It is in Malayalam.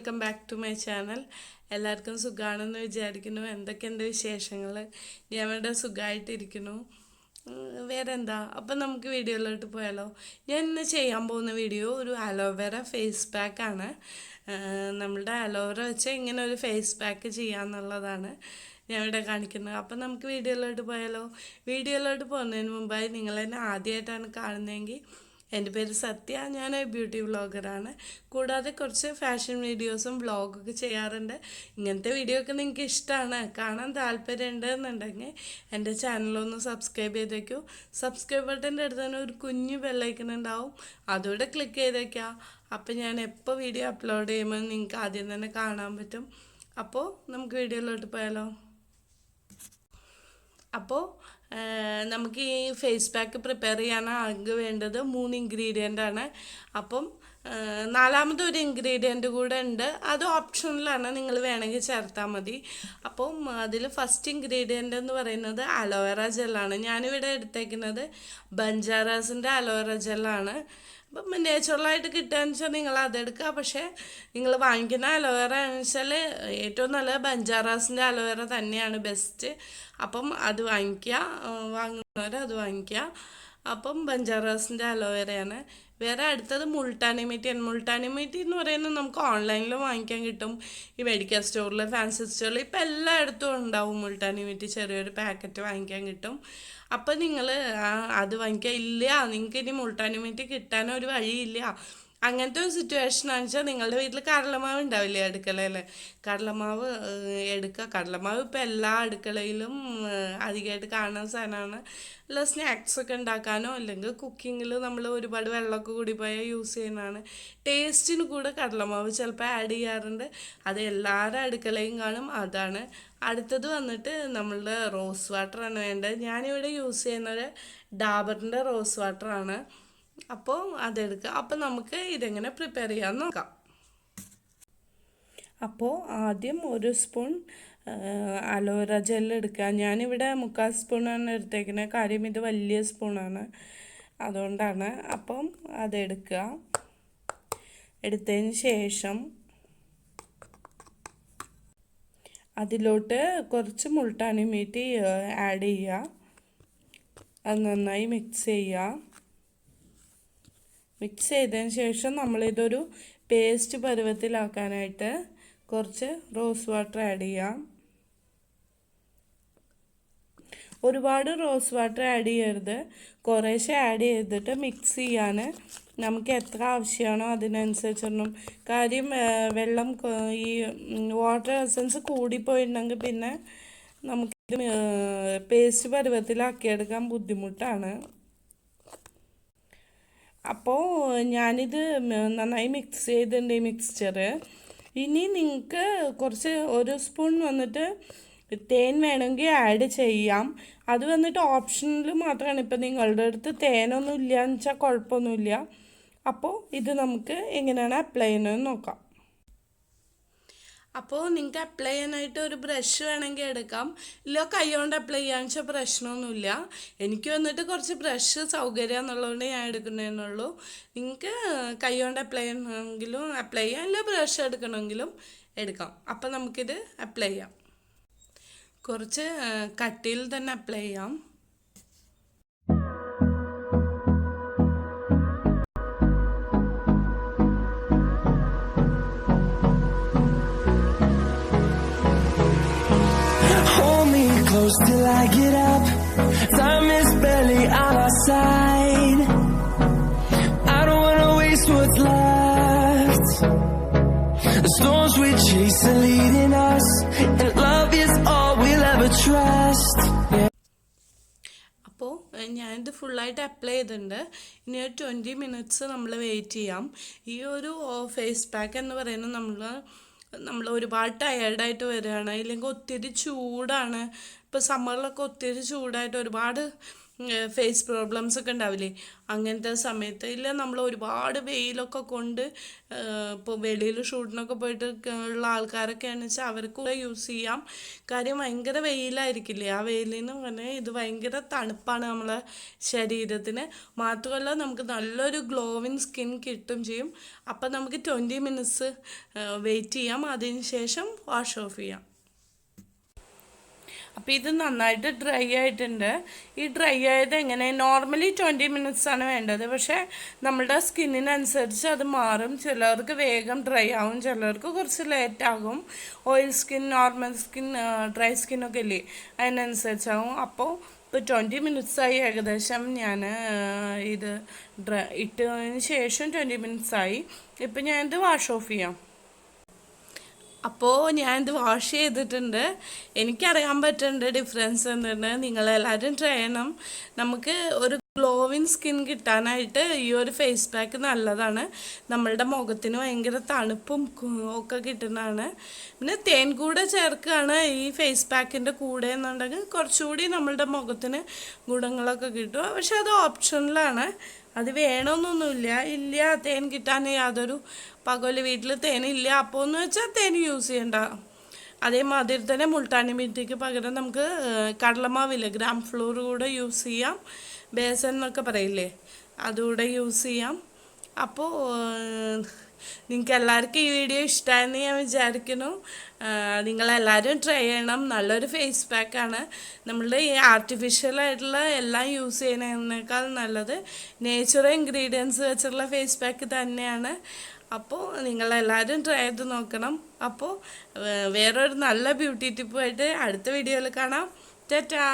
Welcome back to my channel. എല്ലാവർക്കും സുഖമാണെന്ന് വിചാരിക്കുന്നു. എന്തൊക്കെയുണ്ട് വിശേഷങ്ങൾ? ഞാൻ ഇവിടെ സുഖമായിട്ടിരിക്കുന്നു. വേറെ എന്താ, അപ്പം നമുക്ക് വീഡിയോയിലോട്ട് പോയാലോ. ഞാൻ ഇന്ന് ചെയ്യാൻ പോകുന്ന വീഡിയോ ഒരു അലോവേര ഫേസ് പാക്കാണ്. നമ്മളുടെ അലോവേര വെച്ച് ഇങ്ങനെ ഒരു ഫേസ് പാക്ക് ചെയ്യാമെന്നുള്ളതാണ് ഞാൻ ഇവിടെ കാണിക്കുന്നത്. അപ്പം നമുക്ക് വീഡിയോയിലോട്ട് പോയാലോ. വീഡിയോയിലോട്ട് പോകുന്നതിന് മുമ്പായി നിങ്ങളെന്നെ ആദ്യമായിട്ടാണ് കാണുന്നതെങ്കിൽ, എൻ്റെ പേര് സത്യ, ഞാൻ ബ്യൂട്ടി വ്ളോഗറാണ്. കൂടാതെ കുറച്ച് ഫാഷൻ വീഡിയോസും വ്ളോഗൊക്കെ ചെയ്യാറുണ്ട്. ഇങ്ങനത്തെ വീഡിയോ ഒക്കെ നിങ്ങൾക്ക് ഇഷ്ടമാണ്, കാണാൻ താല്പര്യമുണ്ട് എന്നുണ്ടെങ്കിൽ എൻ്റെ ചാനലൊന്ന് സബ്സ്ക്രൈബ് ചെയ്തേക്കൂ. സബ്സ്ക്രൈബ് ബട്ടൻ്റെ അടുത്ത് തന്നെ ഒരു കുഞ്ഞു ബെല്ലൈക്കൺ ഉണ്ടാവും, അതുകൂടെ ക്ലിക്ക് ചെയ്തേക്കാം. അപ്പോൾ ഞാൻ എപ്പോൾ വീഡിയോ അപ്ലോഡ് ചെയ്യുമ്പോൾ നിങ്ങൾക്ക് ആദ്യം തന്നെ കാണാൻ പറ്റും. അപ്പോൾ നമുക്ക് വീഡിയോയിലോട്ട് പോയാലോ. അപ്പോൾ നമുക്ക് ഈ ഫേസ് പാക്ക് പ്രിപ്പയർ ചെയ്യാൻ ആകെ വേണ്ടത് 3 ഇൻഗ്രീഡിയൻ്റ് ആണ്. അപ്പം നാലാമത്തെ ഒരു ഇൻഗ്രീഡിയൻറ്റ് കൂടെ ഉണ്ട്, അത് ഓപ്ഷനിലാണ്, നിങ്ങൾ വേണമെങ്കിൽ ചേർത്താൽ മതി. അപ്പം അതിൽ ഫസ്റ്റ് ഇൻഗ്രീഡിയൻ്റ് എന്ന് പറയുന്നത് അലോവേറ ജെല്ലാണ്. ഞാനിവിടെ എടുത്തേക്കുന്നത് ബഞ്ചാറാസിൻ്റെ അലോവേറ ജെല്ലാണ്. അപ്പം നാച്ചുറലായിട്ട് കിട്ടുകയെന്ന് വെച്ചാൽ നിങ്ങൾ അതെടുക്കുക. പക്ഷേ നിങ്ങൾ വാങ്ങിക്കുന്ന അലോവേറ എന്ന് വെച്ചാൽ ഏറ്റവും നല്ലത് ബഞ്ചാറാസിൻ്റെ അലോവേറ തന്നെയാണ് ബെസ്റ്റ്. അപ്പം അത് വാങ്ങിക്കുക, വാങ്ങുന്നവർ അത് വാങ്ങിക്കുക. അപ്പം ബഞ്ചാറാസിൻ്റെ അലോവേറയാണ്. വേറെ അടുത്തത് മുൾട്ടാനി മിറ്റി എന്ന് പറയുന്നത് നമുക്ക് ഓൺലൈനിൽ വാങ്ങിക്കാൻ കിട്ടും. ഈ മെഡിക്കൽ സ്റ്റോറിൽ, ഫാൻസി സ്റ്റോറിൽ, ഇപ്പം എല്ലായിടത്തും ഉണ്ടാവും മുൾട്ടാനി മിറ്റി. ചെറിയൊരു പാക്കറ്റ് വാങ്ങിക്കാൻ കിട്ടും. അപ്പം നിങ്ങൾ അത് വാങ്ങിക്കുക. ഇല്ല, നിങ്ങൾക്ക് ഇനി മുൾട്ടാനി മിറ്റി കിട്ടാനൊരു വഴിയില്ല, അങ്ങനത്തെ ഒരു സിറ്റുവേഷനാണെന്ന് വെച്ചാൽ നിങ്ങളുടെ വീട്ടിൽ കടലമാവ് ഉണ്ടാവില്ലേ അടുക്കളയിൽ, കടലമാവ് എടുക്കുക. കടലമാവ് ഇപ്പോൾ എല്ലാ അടുക്കളയിലും അധികമായിട്ട് കാണുന്ന സാധനമാണ്. അല്ല, സ്നാക്സൊക്കെ ഉണ്ടാക്കാനോ അല്ലെങ്കിൽ കുക്കിങ്ങിൽ നമ്മൾ ഒരുപാട് വെള്ളമൊക്കെ കൂടി പോയാൽ യൂസ് ചെയ്യുന്നതാണ്. ടേസ്റ്റിന് കൂടെ കടലമാവ് ചിലപ്പോൾ ആഡ് ചെയ്യാറുണ്ട്. അത് എല്ലാവരുടെ അടുക്കളയും കാണും. അതാണ് അടുത്തത് വന്നിട്ട് നമ്മളുടെ റോസ് വാട്ടറാണ് വേണ്ടത്. ഞാനിവിടെ യൂസ് ചെയ്യുന്നത് ഡാബറിൻ്റെ റോസ് വാട്ടറാണ്. അപ്പോൾ അതെടുക്കുക. അപ്പോൾ നമുക്ക് ഇതെങ്ങനെ പ്രിപ്പയർ ചെയ്യാമെന്ന് നോക്കാം. അപ്പോൾ ആദ്യം 1 സ്പൂൺ അലോവേറ ജെൽ എടുക്കുക. ഞാനിവിടെ 3/4 സ്പൂണാണ് എടുത്തേക്കുന്നത്, കാര്യം ഇത് വലിയ സ്പൂണാണ്, അതുകൊണ്ടാണ്. അപ്പം അതെടുക്കുക. എടുത്തതിന് ശേഷം അതിലോട്ട് കുറച്ച് മുൾട്ടാനി മിറ്റി ആഡ് ചെയ്യുക. അത് നന്നായി മിക്സ് ചെയ്യുക. മിക്സ് ചെയ്തതിന് ശേഷം നമ്മളിതൊരു പേസ്റ്റ് പരുവത്തിലാക്കാനായിട്ട് കുറച്ച് റോസ് വാട്ടർ ആഡ് ചെയ്യാം. ഒരുപാട് റോസ് വാട്ടർ ആഡ് ചെയ്യരുത്, കുറേശ്ശെ ആഡ് ചെയ്തിട്ട് മിക്സ് ചെയ്യാൻ നമുക്ക് എത്ര ആവശ്യമാണോ അതിനനുസരിച്ചൊന്നും. കാര്യം വെള്ളം ഈ വാട്ടർ എസൻസ് കൂടിപ്പോയിട്ടുണ്ടെങ്കിൽ പിന്നെ നമുക്കിത് പേസ്റ്റ് പരുവത്തിലാക്കിയെടുക്കാൻ ബുദ്ധിമുട്ടാണ്. അപ്പോൾ ഞാനിത് നന്നായി മിക്സ് ചെയ്തിട്ടുണ്ട് ഈ മിക്സ്ചർ. ഇനി നിങ്ങൾക്ക് കുറച്ച് 1 സ്പൂൺ വന്നിട്ട് തേൻ വേണമെങ്കിൽ ആഡ് ചെയ്യാം. അത് വന്നിട്ട് ഓപ്ഷനിൽ മാത്രമാണ്. ഇപ്പം നിങ്ങളുടെ അടുത്ത് തേനൊന്നും ഇല്ല എന്ന് വെച്ചാൽ കുഴപ്പമൊന്നുമില്ല. അപ്പോൾ ഇത് നമുക്ക് എങ്ങനെയാണ് അപ്ലൈ ചെയ്യുന്നതെന്ന് നോക്കാം. അപ്പോൾ നിങ്ങൾക്ക് അപ്ലൈ ചെയ്യാനായിട്ട് ഒരു ബ്രഷ് വേണമെങ്കിൽ എടുക്കാം, ഇല്ല കൈ കൊണ്ട് അപ്ലൈ ചെയ്യാന്ന് വെച്ചാൽ പ്രശ്നമൊന്നുമില്ല. എനിക്ക് വന്നിട്ട് കുറച്ച് ബ്രഷ് സൗകര്യം എന്നുള്ളതുകൊണ്ട് ഞാൻ എടുക്കുന്നതെന്നുള്ളൂ. നിങ്ങൾക്ക് കൈ കൊണ്ട് അപ്ലൈ ചെയ്യണമെങ്കിലും അപ്ലൈ ചെയ്യാം, ഇല്ല ബ്രഷ് എടുക്കണമെങ്കിലും എടുക്കാം. അപ്പം നമുക്കിത് അപ്ലൈ ചെയ്യാം. കുറച്ച് കട്ടിയിൽ തന്നെ അപ്ലൈ ചെയ്യാം. Till I get up, time is barely on our side. I don't wanna waste what's left. The storms we chase are leading us, and love is all we'll ever trust. അപ്പോൾ ഞാനിത് ഫുള്ളായിട്ട് അപ്ലൈ ചെയ്തിട്ടുണ്ട്. ഇനി ഒരു 20 മിനിറ്റ്സ് നമ്മൾ വെയിറ്റ് ചെയ്യാം. ഈ ഒരു ഫേസ് പാക്ക് എന്ന് പറയുന്നത് നമ്മൾ ഒരുപാട് ടയേർഡായിട്ട് വരികയാണ്, ഇല്ലെങ്കിൽ ഒത്തിരി ചൂടാണ്. ഇപ്പോൾ സമ്മറിലൊക്കെ ഒത്തിരി ചൂടായിട്ട് ഒരുപാട് ഫേസ് പ്രോബ്ലംസ് ഒക്കെ ഉണ്ടാവില്ലേ, അങ്ങനത്തെ സമയത്ത് ഇല്ല നമ്മൾ ഒരുപാട് വെയിലൊക്കെ കൊണ്ട് ഇപ്പോൾ വെളിയിൽ ഷൂട്ടിനൊക്കെ പോയിട്ട് ഉള്ള ആൾക്കാരൊക്കെയാണെന്ന് വെച്ചാൽ അവർക്ക് കൂടെ യൂസ് ചെയ്യാം. കാര്യം ഭയങ്കര വെയിലായിരിക്കില്ലേ, ആ വെയിലിന് പറഞ്ഞാൽ ഇത് ഭയങ്കര തണുപ്പാണ് നമ്മളെ ശരീരത്തിന്. മാത്രമല്ല നമുക്ക് നല്ലൊരു ഗ്ലോവിങ് സ്കിൻ കിട്ടും ചെയ്യും. അപ്പം നമുക്ക് 20 മിനിറ്റ്സ് വെയിറ്റ് ചെയ്യാം, അതിന് ശേഷം വാഷ് ഓഫ് ചെയ്യാം. അപ്പോൾ ഇത് നന്നായിട്ട് ഡ്രൈ ആയിട്ടുണ്ട്. ഈ ഡ്രൈ ആയത് എങ്ങനെ, നോർമലി 20 മിനിറ്റ്സ് ആണ് വേണ്ടത്, പക്ഷേ നമ്മളുടെ സ്കിന്നിനനുസരിച്ച് അത് മാറും. ചിലർക്ക് വേഗം ഡ്രൈ ആവും, ചിലർക്ക് കുറച്ച് ലേറ്റ് ആകും. Oil skin, normal skin, dry സ്കിന്നൊക്കെ ഇല്ലേ, അതിനനുസരിച്ചാവും. അപ്പോൾ ഇപ്പോൾ 20 മിനിറ്റ്സായി ഏകദേശം ഞാൻ ഇത് ഇട്ടതിന് ശേഷം 20 മിനിറ്റ്സായി. ഇപ്പം ഞാനിത് വാഷ് ഓഫ് ചെയ്യാം. അപ്പോൾ ഞാനിത് വാഷ് ചെയ്തിട്ടുണ്ട്. എനിക്കറിയാൻ പറ്റുന്നുണ്ട് ഡിഫറൻസ് എന്തുണ്ട്. നിങ്ങളെല്ലാവരും ട്രൈ ചെയ്യണം. നമുക്ക് ഒരു ഗ്ലോവിങ് സ്കിൻ കിട്ടാനായിട്ട് ഈ ഒരു ഫേസ് പാക്ക് നല്ലതാണ്. നമ്മളുടെ മുഖത്തിന് ഭയങ്കര തണുപ്പും ഒക്കെ കിട്ടുന്നതാണ്. പിന്നെ തേൻ കൂടെ ചേർക്കുകയാണ് ഈ ഫേസ് പാക്കിൻ്റെ കൂടെ എന്നുണ്ടെങ്കിൽ കുറച്ചുകൂടി നമ്മളുടെ മുഖത്തിന് ഗുണങ്ങളൊക്കെ കിട്ടും. പക്ഷെ അത് ഓപ്ഷനിലാണ്, അത് വേണമെന്നൊന്നുമില്ല. ഇല്ല തേൻ കിട്ടാൻ യാതൊരു പകല് വീട്ടിൽ തേനില്ല അപ്പോൾ എന്ന് വെച്ചാൽ തേൻ യൂസ് ചെയ്യണ്ട. അതേമാതിരി തന്നെ മുൾട്ടാനി മിട്ടിക്ക് പകരം നമുക്ക് കടലമാവില്ല, ഗ്രാം ഫ്ലോർ കൂടെ യൂസ് ചെയ്യാം. ബേസൻ എന്നൊക്കെ പറയില്ലേ, അതുകൂടെ യൂസ് ചെയ്യാം. അപ്പോൾ നിങ്ങൾക്ക് എല്ലാവർക്കും ഈ വീഡിയോ ഇഷ്ടമായെന്ന് ഞാൻ വിചാരിക്കുന്നു. നിങ്ങളെല്ലാവരും ട്രൈ ചെയ്യണം. നല്ലൊരു ഫേസ് പാക്കാണ്. നമ്മളുടെ ഈ ആർട്ടിഫിഷ്യലായിട്ടുള്ള എല്ലാം യൂസ് ചെയ്യുന്നതിനേക്കാൾ നല്ലത് നേച്ചുറൽ ഇൻഗ്രീഡിയൻസ് വെച്ചുള്ള ഫേസ് പാക്ക് തന്നെയാണ്. അപ്പോൾ നിങ്ങളെല്ലാവരും ട്രൈ ചെയ്ത് നോക്കണം. അപ്പോൾ വേറൊരു നല്ല ബ്യൂട്ടി ടിപ്പുമായിട്ട് അടുത്ത വീഡിയോയിൽ കാണാം. ടാറ്റാ.